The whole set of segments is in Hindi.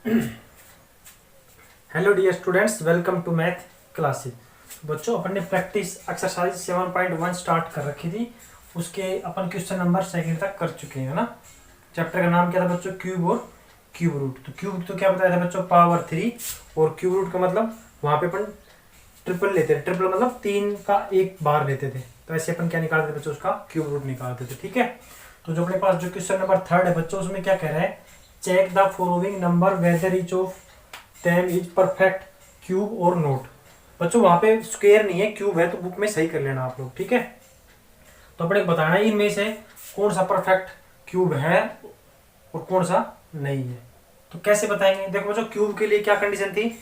Hello dear students, welcome to math classes. बच्चों, अपन ने प्रैक्टिस एक्सरसाइज 7.1 स्टार्ट कर रखी थी। उसके अपन क्वेश्चन नंबर सेकंड तक कर चुके हैं ना। चैप्टर का नाम क्या था बच्चों? क्यूब और क्यूब रूट। तो क्यूब तो क्या बताया था बच्चों? पावर 3। और क्यूब रूट का मतलब वहां पे अपन ट्रिपल लेते थे। ट्रिपल मतलब 3 का एक बार लेते थे। तो ऐसे अपन क्या निकालते थे बच्चों? उसका क्यूब रूट निकालते थे। ठीक है। तो जो अपने पास जो क्वेश्चन नंबर 3 है बच्चों, उसमें क्या कह रहा है? Check the following number whether each of them is perfect cube or not. बच्चों वहां पे स्क्वायर नहीं है, क्यूब है, तो बुक में सही कर लेना आप लोग। ठीक है। तो अपने बताना है इनमें से कौन सा परफेक्ट क्यूब है और कौन सा नहीं है। तो कैसे बताएंगे? देखो बच्चों, क्यूब के लिए क्या कंडीशन थी?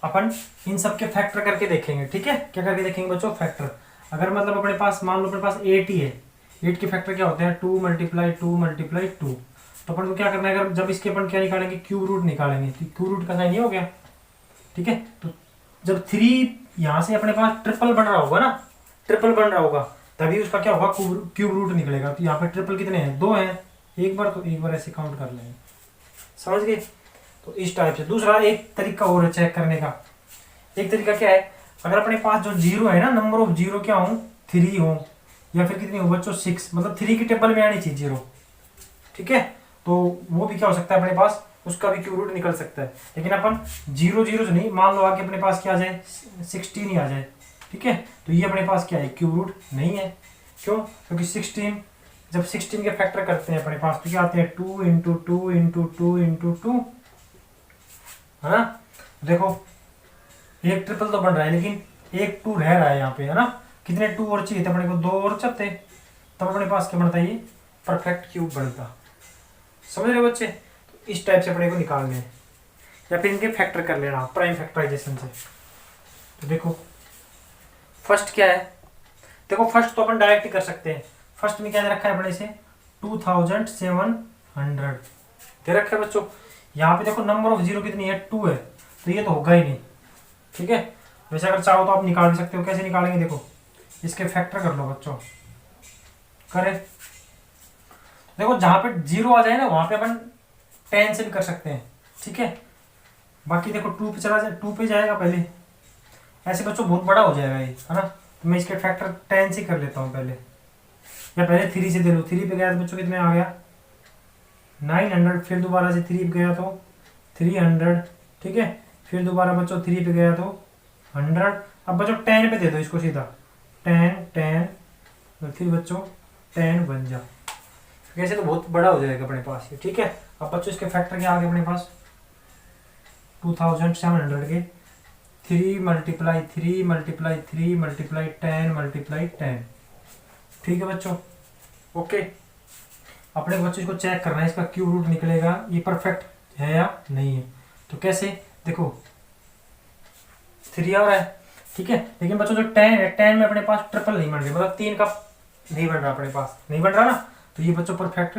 अपन इन सब के फैक्टर करके देखेंगे। ठीक है। क्या करके देखेंगे बच्चों? फैक्टर। अगर मतलब अपने पास मान लो अपने पास 8 ही है, 8 के फैक्टर क्या होते हैं? 2 मल्टीप्लाई 2 मल्टीप्लाई 2। तो अपन को क्या करना है? अगर जब इसके अपन क्या निकालेंगे? क्यूब रूट निकालेंगे। तो क्यूब रूट का साइन ये हो गया। ठीक है। तो जब 3 यहां से अपने पास ट्रिपल बन रहा होगा ना, ट्रिपल बन रहा होगा, तभी उसका क्या होगा? क्यूब रूट निकलेगा। तो यहाँ पे ट्रिपल कितने हैं? 2 हैं। एक बार तो एक बार ऐसे काउंट कर लेंगे। समझ गए? तो इस टाइप से। दूसरा एक तरीका और है चेक करने का। एक तरीका क्या है? अगर अपने पास जो जीरो है ना, नंबर ऑफ जीरो क्या हो? 3 हो, या फिर कितनी हो बच्चों? 6। मतलब 3 की टेबल में आनी चाहिए जीरो। ठीक है। तो वो भी क्या हो सकता है अपने पास? उसका भी क्यूब रूट निकल सकता है। लेकिन अपन जीरो जीरो से नहीं, मान लो आगे अपने पास क्या आ जाए? 16 ही आ जाए। ठीक है। तो ये अपने पास क्या है? क्यूब रूट नहीं है। क्यों? क्योंकि 16, जब 16 के फैक्टर करते हैं अपने पास तो क्या आते हैं? 2 इंटू 2 इंटू 2 इंटू 2, है ना। देखो एक ट्रिपल तो बन रहा है, लेकिन एक 2 रह रहा है यहाँ पे, है ना। कितने 2 और चाहिए थे अपने को? 2 और चलते, तब अपने पास क्या बनता है? ये परफेक्ट क्यूब बनता। समझ रहे हो बच्चे? तो इस टाइप से अपने को निकालने हैं, या फिर इनके फैक्टर कर लेना प्राइम फैक्टराइजेशन से। तो देखो फर्स्ट क्या है? देखो फर्स्ट तो अपन डायरेक्ट ही कर सकते हैं। फर्स्ट में क्या दे रखा है अपने से? 2700 दे रखा है बच्चों। यहाँ पे देखो नंबर ऑफ जीरो कितनी है? 2 है। तो ये तो होगा ही नहीं। ठीक है। वैसे अगर चाहो तो आप निकाल भी सकते हो। कैसे निकालेंगे? देखो इसके फैक्टर कर लो बच्चों। करें? देखो जहां पे जीरो आ जाए ना, वहां पे अपन 10 से भी कर सकते हैं। ठीक है। बाकी देखो 2 पे चला जाए, 2 पे जाएगा पहले। ऐसे बच्चों बहुत बड़ा हो जाएगा ये, है ना। तो मैं इसके फैक्टर 10 से कर लेता हूँ पहले, या पहले 3 से दे लो। 3 पे गया तो बच्चों कितने आ गया? 900। फिर दोबारा से 3 पे गया तो 300। ठीक है। फिर दोबारा बच्चों 3 पे गया तो 100। अब बच्चों 10 पे दे दो इसको सीधा। 10 10, फिर बच्चों 10 बन जा। कैसे तो बहुत बड़ा हो जाएगा अपने पास ये। ठीक है। अब बच्चों इसके फैक्टर क्या आ गए अपने पास? 2700 के 3 मल्टीप्लाई 3 मल्टीप्लाई 3 मल्टीप्लाई 10 मल्टीप्लाई 10। ठीक है बच्चों। ओके। अपने बच्चों इसको चेक करना है, इसका क्यूब रूट निकलेगा, ये परफेक्ट है या नहीं है। तो कैसे? देखो 3 आ रहा है। ठीक है। लेकिन बच्चों जो 10 है, 10 में अपने पास ट्रिपल नहीं बन रही, मतलब 3 का नहीं बन रहा अपने पास, नहीं बन रहा ना। तो ये बच्चों परफेक्ट,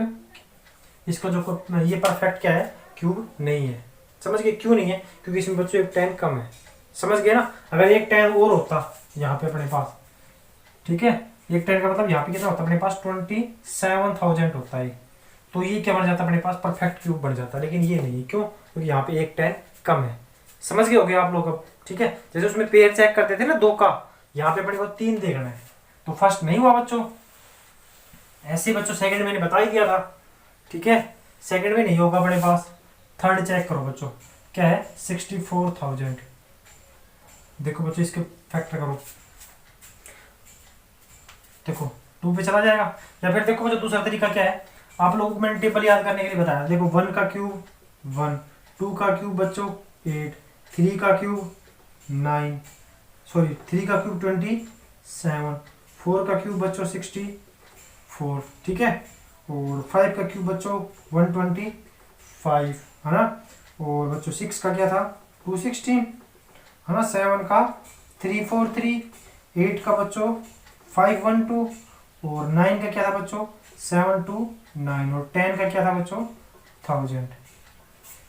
इसका जो ये परफेक्ट क्या है? क्यूब नहीं है। समझ गए क्यों नहीं है? क्योंकि इसमें बच्चों एक 10 कम है। समझ गए ना। अगर एक 10 और होता यहाँ पे अपने पास, ठीक है, एक 10 का मतलब यहाँ पे कितना होता है अपने पास? 27,000 होता है। तो ये क्या बन जाता है अपने पास? परफेक्ट क्यूब बन जाता है। लेकिन ये नहीं है। क्यों? क्योंकि यहाँ पे एक 10 कम है। समझ गए होगे आप लोग अब? ठीक है। जैसे उसमें पेयर चेक करते थे ना 2 का, यहाँ पे अपने को 3 देखना है। तो फर्स्ट नहीं हुआ बच्चों। ऐसे बच्चों सेकंड मैंने बता ही दिया था। ठीक है। सेकंड में नहीं होगा अपने पास। थर्ड चेक करो बच्चों, क्या है? 64,000। देखो बच्चों इसके फैक्टर करो। देखो 2 पे चला जाएगा। या फिर देखो बच्चों दूसरा तरीका क्या है? आप लोगों को मैंने टेबल याद करने के लिए बताया। देखो 1 का क्यूब 1, 2 का क्यूब बच्चों 8, 3 का क्यूब 9, सॉरी 3 का क्यूब 27, 4 का क्यूब बच्चों 64। ठीक है। और 5 का क्यूब बच्चों 125, है ना। और बच्चों 6 का क्या था? 216, है ना। 7 का 343, 8 का बच्चों 512, और 9 का क्या था बच्चों? 729, और 10 का क्या था बच्चों? 1000।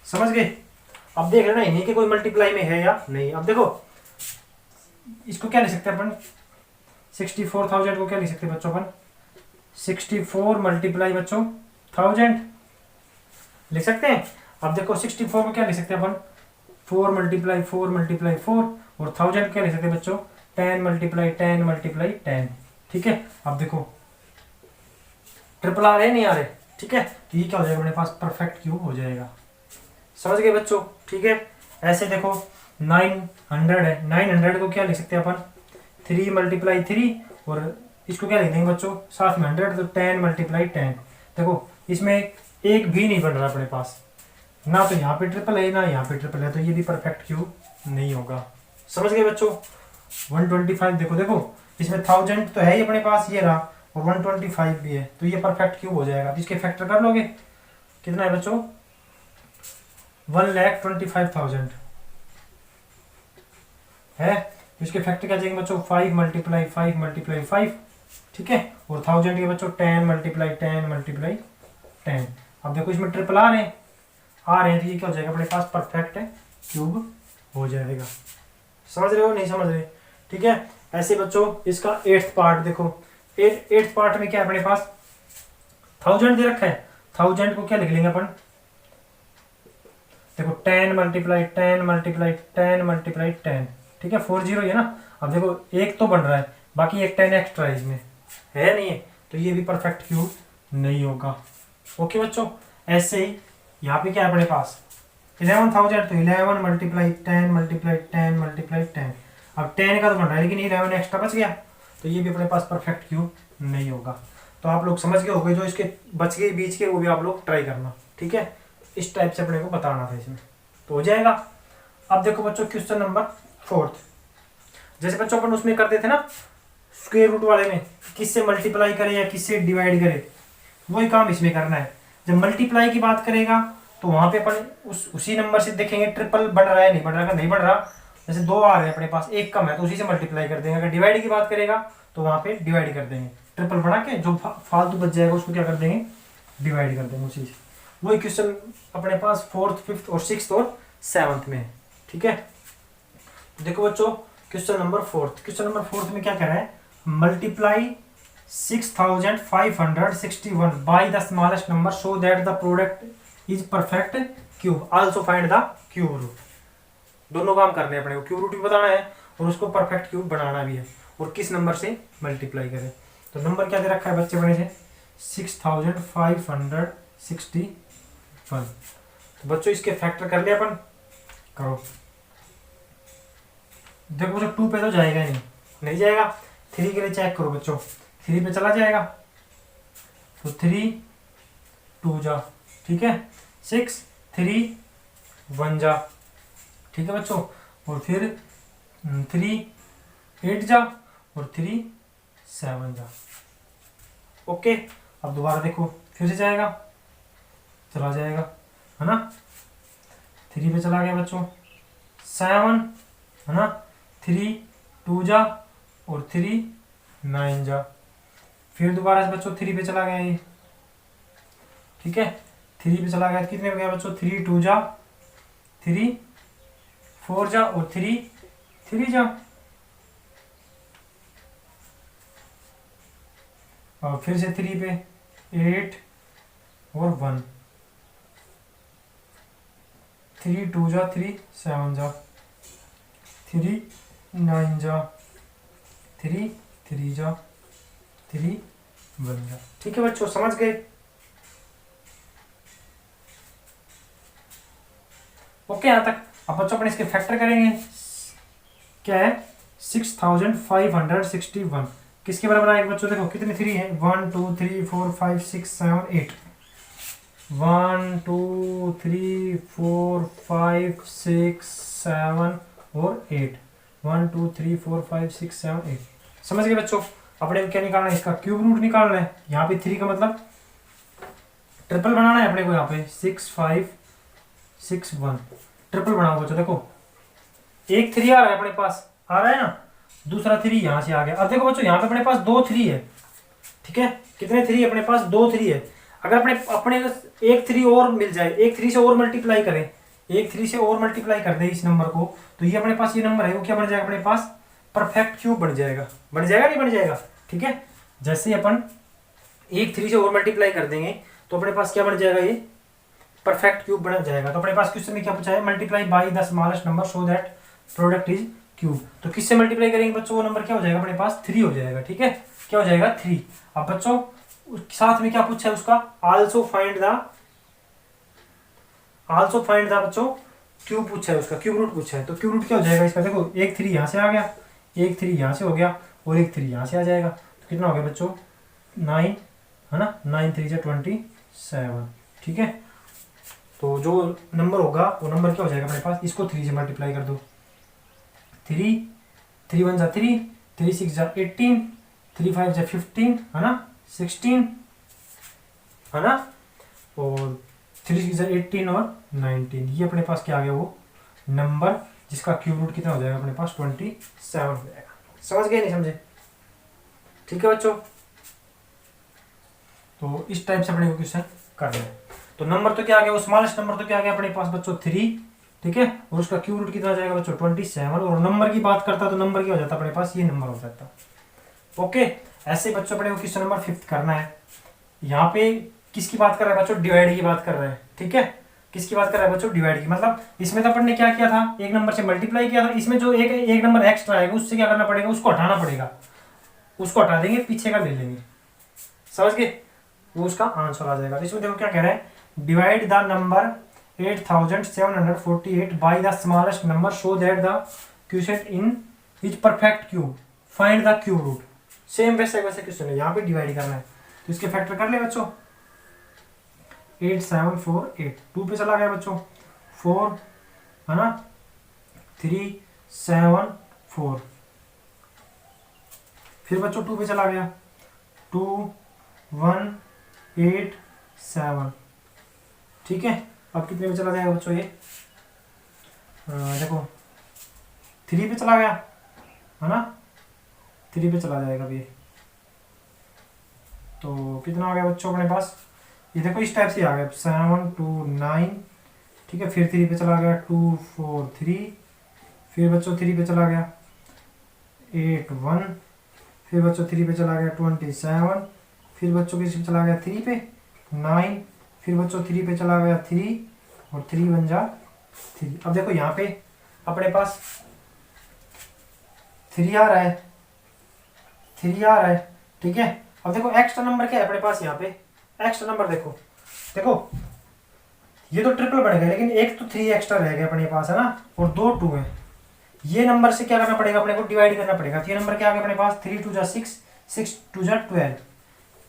समझ गए? अब देख लेना इन्हीं के कोई मल्टीप्लाई में है या नहीं। अब देखो इसको क्या लिख सकते हैं अपन? 64,000 को क्या लिख सकते हैं बच्चों अपन? 64 मल्टीप्लाई बच्चों 1000 लिख सकते हैं। अब देखो 64 को क्या लिख सकते हैं अपन, 4 मल्टीप्लाई 4 मल्टीप्लाई 4, और 1000 क्या लिख सकते हैं बच्चों, 10 मल्टीप्लाई 10 मल्टीप्लाई 10। ठीक है, अब देखो ट्रिपल आ रहे नहीं आ रहे, ठीक है, तो ये क्या हो जाएगा अपने पास, परफेक्ट क्यूब हो जाएगा। समझ गए बच्चों, ठीक है। ऐसे देखो 900 है, 900 को क्या लिख सकते हैं अपन, 3 मल्टीप्लाई 3, और इसको क्या लिख देंगे बच्चों साथ में 100, तो 10 मल्टीप्लाई 10। देखो इसमें एक भी नहीं बन रहा अपने पास, ना तो यहाँ पे ट्रिपल है ना यहाँ पे ट्रिपल है, तो ये भी परफेक्ट क्यूब नहीं होगा। समझ गए बच्चों। 125 देखो देखो इसमें 1000 तो है ही अपने पास, ये रहा, और 125 भी है, तो ये परफेक्ट क्यूब हो जाएगा। तो इसके फैक्टर कर लोगे, कितना है बच्चों, 1,25,000 है, तो इसके फैक्टर क्या जाएंगे बच्चों, 5 मल्टीप्लाई 5 मल्टीप्लाई 5, ठीक है, और 1000 के बच्चों 10 मल्टीप्लाई 10 मल्टीप्लाई 10। अब देखो इसमें ट्रिपल आ रहे हैं तो ये क्या हो जाएगा अपने पास, परफेक्ट क्यूब हो जाएगा। समझ रहे हो नहीं समझ रहे, ठीक है। ऐसे बच्चों इसका 8th पार्ट देखो, 8th पार्ट में क्या है अपने पास, 1000 दे रखा है, 1000 को क्या लिख लेंगे अपन, देखो 10 मल्टीप्लाई 10 मल्टीप्लाई 10 मल्टीप्लाई 10, ठीक है, 40 है ना। अब देखो एक तो बन रहा है, बाकी एक 10 एक्स्ट्रा है इसमें, है नहीं है, तो ये भी परफेक्ट क्यूब नहीं होगा। ओके बच्चों, ऐसे ही यहाँ पे क्या है अपने पास 11,000, तो 11 मल्टीप्लाई 10 मल्टीप्लाई 10 मल्टीप्लाई 10, अब 10 का तो बन रहा है लेकिन 11 एक्स्ट्रा बच गया, तो ये भी अपने पास परफेक्ट क्यूब नहीं होगा। तो आप लोग समझ गए होंगे, जो इसके बच गए बीच के वो भी आप लोग ट्राई करना, ठीक है। इस टाइप से अपने को बताना था इसमें, तो हो जाएगा। अब देखो बच्चों क्वेश्चन नंबर 4, जैसे बच्चों अपन उसमें करते थे ना स्क्वायर रूट वाले में, किससे मल्टीप्लाई करे या किससे डिवाइड करे, वही काम इसमें करना है। जब मल्टीप्लाई की बात करेगा तो वहां पे अपन उसी नंबर से देखेंगे ट्रिपल बढ़ रहा है नहीं बढ़ रहा, अगर नहीं बढ़ रहा, जैसे 2 आ रहे हैं अपने पास, एक कम है तो उसी से मल्टीप्लाई कर देंगे। अगर डिवाइड की बात करेगा तो वहां पे डिवाइड कर देंगे, ट्रिपल बढ़ा के जो फालतू बच जाएगा उसको क्या कर देंगे, डिवाइड कर देंगे उसी से। वही क्वेश्चन अपने पास 4th 5th और 6th और 7th में है, ठीक है। देखो बच्चों क्वेश्चन नंबर 4th में क्या कह रहा है, multiply 6561 by the smallest number so that the product is perfect cube, also find the cube root. दोनों काम करने हैं अपने को, क्यूब रूट भी बताना है और उसको परफेक्ट क्यूब बनाना भी है, और किस नंबर से मल्टीप्लाई करें। तो नंबर क्या दे रखा है बच्चे बने से 6561। तो बच्चों इसके फैक्टर कर लिया अपन, करो। देखो बच्चों 2 पे तो जाएगा नहीं जाएगा, 3 के लिए चेक करो बच्चों, 3 पे चला जाएगा, तो 3 2 जा, ठीक है, 6 3 1 जा, ठीक है बच्चों, और फिर 3 8 जा, और 3 7 जा। ओके, अब दोबारा देखो फिर से जाएगा, चला जाएगा, है ना, 3 पे चला गया बच्चों, 7 है ना, 3 2 जा, और 3 9 जा, फिर दोबारा से बच्चों 3 पे चला गया ये, ठीक है, 3 पे चला गया, कितने हो गया बच्चों, 3 2 जा, 3 4 जा, और 3 3 जा, और फिर से 3 पे 8 और 1, 3 2 जा, 3 7 जा, 3 9 जा, 3 3 जा, 3 1 जा, ठीक है बच्चों, समझ गए। ओके यहाँ तक। अब बच्चों अपन इसके फैक्टर करेंगे, क्या है 6561 किसके बराबर आएगा बच्चों, देखो कितने 3 है, 1 2 3 4 5 6 7 8, 1 2 3 4 5 6 7 और 8, 1 2 3 4 5 6 7 8। समझ गए बच्चों। अपने को क्या निकालना है, इसका क्यूब रूट निकालना है। यहाँ पे 3 का मतलब ट्रिपल बनाना है अपने को, यहाँ पे 6561 ट्रिपल बनाओ बच्चों। देखो एक 3 आ रहा है अपने पास, आ रहा है ना, दूसरा 3 यहाँ से आ गया। अब देखो बच्चों यहाँ पे अपने पास 2 3 है, ठीक है, कितने 3 अपने पास, 2 3 है। अगर अपने अपने एक 3 और मिल जाए, एक 3 से और मल्टीप्लाई करें, एक 3 से और मल्टीप्लाई कर दे इस नंबर को, तो ये अपने पास ये नंबर है वो क्या बन जाएगा अपने पास, परफेक्ट क्यूब बन जाएगा। बन जाएगा नहीं बन जाएगा, ठीक है। जैसे अपन एक 3 से और मल्टीप्लाई कर देंगे तो अपने पास क्या बन जाएगा, ये परफेक्ट क्यूब बन जाएगा। तो अपने पास क्वेश्चन में क्या पूछा है, multiply by the smallest number so that product is cube. तो किससे मल्टीप्लाई करेंगे बच्चों, वो नंबर क्या हो जाएगा अपने पास 3 हो जाएगा। ठीक है, क्या हो जाएगा 3। अब बच्चों साथ में क्या पूछा है उसका, आल्सो फाइंड द बच्चों क्यूब पूछा है, उसका क्यूब रूट पूछा है। तो क्यूब रूट क्या हो जाएगा इसका, देखो एक 3 यहाँ से आ गया, एक 3 यहाँ से हो गया और एक 3 यहाँ से आ जाएगा। तो कितना हो गया बच्चों 9 है ना, 9 3 27। ठीक है, तो जो नंबर होगा वो नंबर क्या हो जाएगा अपने पास, इसको 3 से मल्टीप्लाई कर दो। 3 3 1 3, 3 6 18, 3 5 15 है ना, 16 है ना, और 3 6 18 और 19। ये अपने पास क्या आ गया वो नंबर जिसका क्यूब रूट कितना हो जाएगा अपने पास 27 हो जाएगा। समझ गए नहीं समझे? ठीक है बच्चों, तो इस टाइप से अपने को क्वेश्चन करना है। तो नंबर तो क्या आ गया, वो स्मॉलेस्ट नंबर तो क्या आ गया अपने पास बच्चों 3। ठीक है, और उसका क्यूब रूट कितना जाएगा बच्चों 27। और नंबर की बात करता तो नंबर क्या हो जाता अपने पास, ये नंबर हो जाता। ओके, ऐसे बच्चों अपने को क्वेश्चन नंबर 5 करना है। यहाँ पे किसकी बात कर रहा है बच्चों, डिवाइड की बात कर रहे हैं। ठीक है, किसकी बात कर रहा है बच्चों, डिवाइड की। मतलब इसमें तो अपन ने क्या किया था, एक नंबर से मल्टीप्लाई किया था। इसमें जो एक नंबर एक्स्ट्रा आएगा उससे क्या करना पड़ेगा, उसको हटाना पड़ेगा। उसको हटा देंगे, पीछे का ले लेंगे। समझ गए, वो उसका आंसर आ जाएगा। तो इसमें देखो क्या कह रहा है, divide the number 8748 by the smallest number so that the quotient in is perfect cube, find the cube root. Same वैसे क्वेश्चन है, यहाँ पे डिवाइड करना है तो इसके फैक्टर कर ले बच्चों। 8748 2 पे चला गया बच्चों, 4 है ना, 3 7 4, फिर बच्चों 2 पे चला गया, 2 1 8 7। ठीक है, अब कितने पे चला जाएगा बच्चों ये, देखो 3 पे चला गया है ना, 3 पे चला जाएगा अभी। तो कितना आ गया बच्चों अपने पास, ये देखो इस टाइप से आ गया 7 2 9। ठीक है, फिर 3 पे चला गया 2 4 3, फिर बच्चों 3 पे चला गया 8 1, फिर बच्चों 3 पे चला गया 27, फिर बच्चों किस पे चला गया 3 पे 9, फिर बच्चों 3 पे चला गया 3 और 3 1 3। अब देखो यहाँ पे अपने पास 3 आ रहा है, 3 आ रहा है। ठीक है, अब देखो एक्स्ट्रा नंबर क्या है अपने पास, यहाँ पे एक्स्ट्रा नंबर देखो ये तो ट्रिपल बढ़ गया, लेकिन एक तो 3 एक्स्ट्रा रह गया अपने पास है ना, और 2 2 है। ये नंबर से क्या करना पड़ेगा अपने को, डिवाइड करना पड़ेगा। तो ये नंबर क्या आ गया अपने पास 3 2 6, 6 2 12।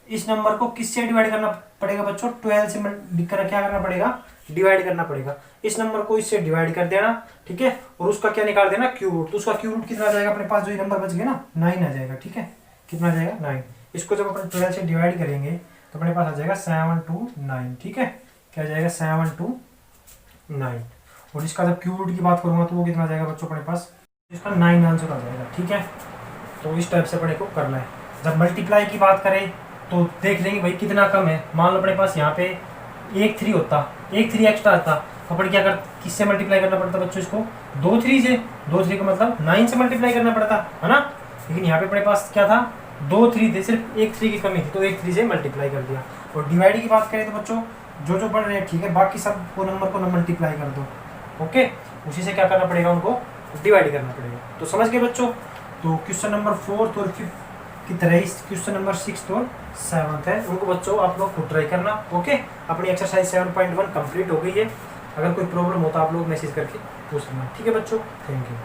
इस नंबर को किससे डिवाइड करना पड़ेगा बच्चों, 12 से क्या करना पड़ेगा, डिवाइड करना पड़ेगा। इस नंबर को इससे डिवाइड कर देना। ठीक है, और उसका क्या निकाल देना, क्यूब रूट। तो उसका क्यूब रूट कितना आ जाएगा अपने पास, जो ये नंबर बच गया ना 9 आ जाएगा। ठीक है, कितना आ जाएगा 9। इसको जब अपन 12 से डिवाइड करेंगे तो अपने पास आ जाएगा 7 2 9। ठीक है, क्या आ जाएगा 7 2 9। और इसका जब क्यूब रूट की बात करूंगा तो वो कितना आ जाएगा बच्चों अपने पास, इसका 9 आंसर आ जाएगा। ठीक है, तो इस टाइप से अपने को करना है। जब मल्टीप्लाई की बात करें तो देख लेंगे भाई कितना कम है। मान लो अपने पास यहाँ पे एक 3 होता, एक 3 एक्स्ट्रा आता, तो अपन क्या कर, किससे मल्टीप्लाई करना पड़ता बच्चों इसको, 2 3 से। 2 3 का मतलब 9 से मल्टीप्लाई करना पड़ता है ना, लेकिन यहाँ पे अपने पास क्या था, 2 3 थे, सिर्फ एक 3 की कमी थी, तो एक 3 से मल्टीप्लाई कर दिया। और डिवाइड की बात करें तो बच्चों जो बढ़ रहे हैं ठीक है, बाकी सब को नंबर को मल्टीप्लाई कर दो। ओके, उसी से क्या करना पड़ेगा, उनको डिवाइड करना पड़ेगा। तो समझ गए बच्चों। तो क्वेश्चन नंबर 4 और 5 की तरह ही क्वेश्चन नंबर 6 और 7 है, उनको बच्चों आप लोग खुद ट्राई करना। ओके, अपनी एक्सरसाइज 7.1 कंप्लीट हो गई है। अगर कोई प्रॉब्लम हो तो आप लोग मैसेज करके पूछ लेना। ठीक है बच्चों, थैंक यू।